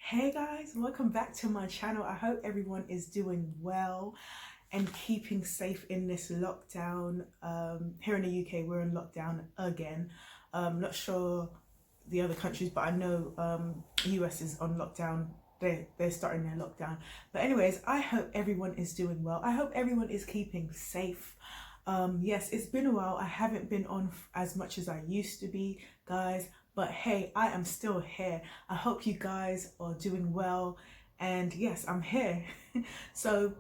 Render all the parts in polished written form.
Hey guys, welcome back to my channel. I hope everyone is doing well and keeping safe in this lockdown. Here in the UK, we're in lockdown again. Not sure the other countries, but I know US is on lockdown. They're starting their lockdown. But anyways, I hope everyone is doing well. I hope everyone is keeping safe. Yes, it's been a while. I haven't been on as much as I used to be, guys. But hey, I am still here. I hope you guys are doing well. And yes, I'm here. So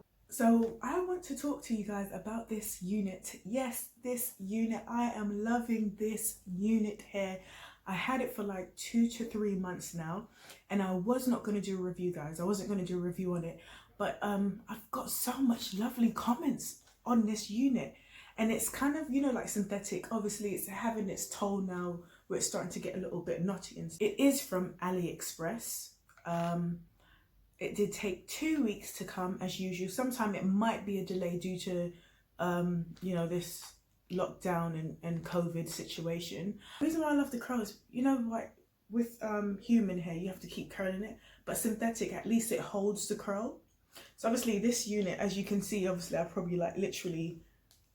I want to talk to you guys about this unit. Yes, this unit. I am loving this unit here. I had it for like 2 to 3 months now, and I was not going to do a review, guys. I wasn't going to do a review on it, but I've got so much lovely comments on this unit, and it's kind of, you know, like synthetic. Obviously, it's having its toll now where it's starting to get a little bit knotty. And it is from Aliexpress. It did take 2 weeks to come as usual. Sometimes it might be a delay due to you know, this lockdown and COVID situation. The reason why I love the curl is, you know, like with human hair you have to keep curling it, but synthetic, at least it holds the curl. So obviously this unit, as you can see, obviously I probably like literally,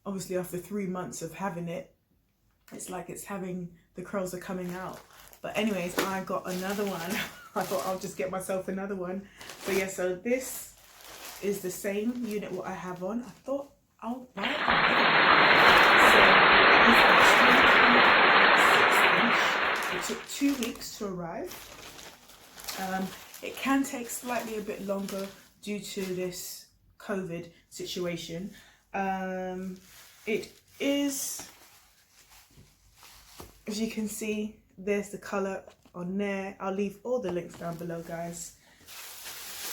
obviously after 3 months of having it, it's like it's having, the curls are coming out. But anyways, I got another one. I thought I'll just get myself another one. So yeah, so this is the same unit what I have on. I thought I'll buy it. So it is a 6 inch. It took 2 weeks to arrive. It can take slightly a bit longer due to this COVID situation. It is, as you can see, there's the colour on there. I'll leave all the links down below, guys.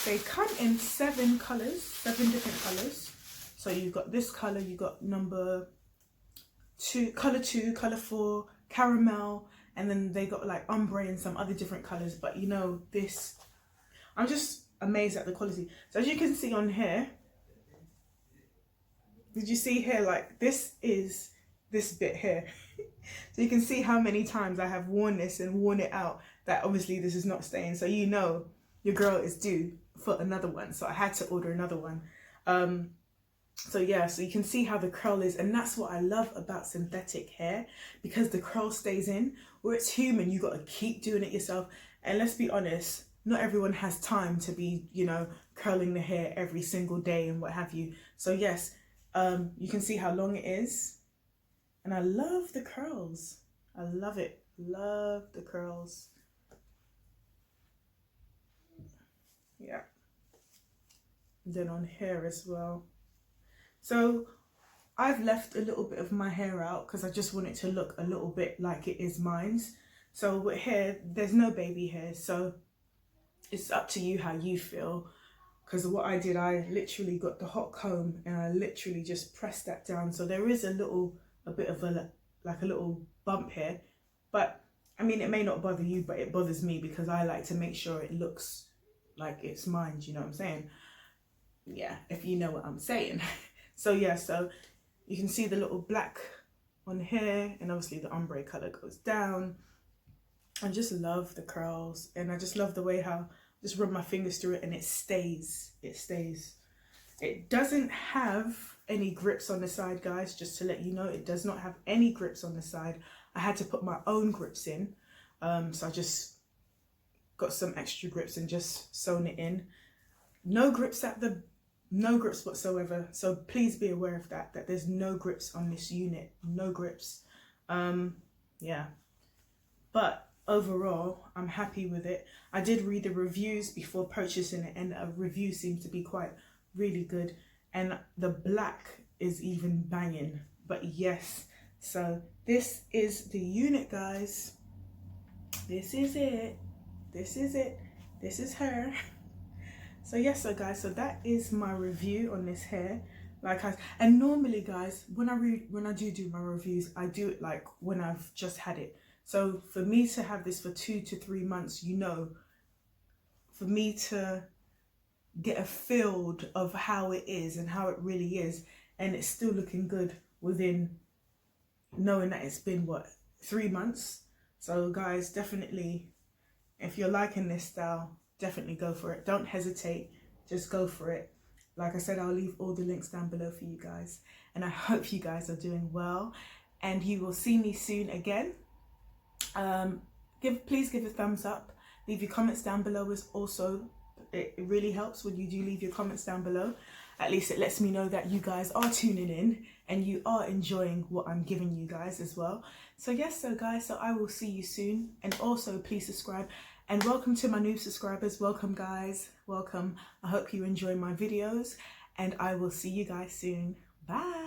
They come in 7 colours, 7 different colours. So you've got this colour, you've got number 2, colour 2, colour 4, caramel, and then they got like ombre and some other different colours. But you know, this, I'm just amazed at the quality. So as you can see on here, did you see here, like this is this bit here. So you can see how many times I have worn this and worn it out, that obviously this is not staying. So you know your girl is due for another one. So I had to order another one. So yeah, so you can see how the curl is, and that's what I love about synthetic hair, because the curl stays in. Where it's human, you got to keep doing it yourself. And let's be honest, not everyone has time to be, you know, curling the hair every single day and what have you. So yes, you can see how long it is. And I love the curls. I love it. Love the curls. Yeah. And then on hair as well. So I've left a little bit of my hair out because I just want it to look a little bit like it is mine's. So with hair, there's no baby hair. So it's up to you how you feel. Because what I did, I literally got the hot comb and I literally just pressed that down. So there is a bit of a, like a little bump here, but I mean, it may not bother you, but it bothers me because I like to make sure it looks like it's mine. You know what I'm saying? Yeah, if you know what I'm saying. So yeah, so you can see the little black on here, and obviously the ombre color goes down. I just love the curls, and I just love the way how I just rub my fingers through it and it stays. It doesn't have any grips on the side, guys, just to let you know. It does not have any grips on the side. I had to put my own grips in. So I just got some extra grips and just sewn it in. No grips whatsoever. So please be aware of that there's no grips on this unit. No grips. Yeah. But overall, I'm happy with it. I did read the reviews before purchasing it, and a review seemed to be quite really good, and the black is even banging. But yes, so this is the unit, guys. This is it. This is her. So yes, so guys, so that is my review on this hair. And normally, guys, when I do my reviews, I do it like when I've just had it. So for me to have this for 2 to 3 months, you know, for me to get a feel of how it is and how it really is, and it's still looking good within knowing that it's been what, 3 months. So guys, definitely, if you're liking this style, definitely go for it. Don't hesitate, just go for it. Like I said, I'll leave all the links down below for you guys, and I hope you guys are doing well, and you will see me soon again. Please give a thumbs up, leave your comments down below. Is also, it really helps when you do leave your comments down below. At least it lets me know that you guys are tuning in and you are enjoying what I'm giving you guys as well. So yes, so guys, so I will see you soon, and also please subscribe, and welcome to my new subscribers. Welcome guys, welcome. I hope you enjoy my videos, and I will see you guys soon. Bye.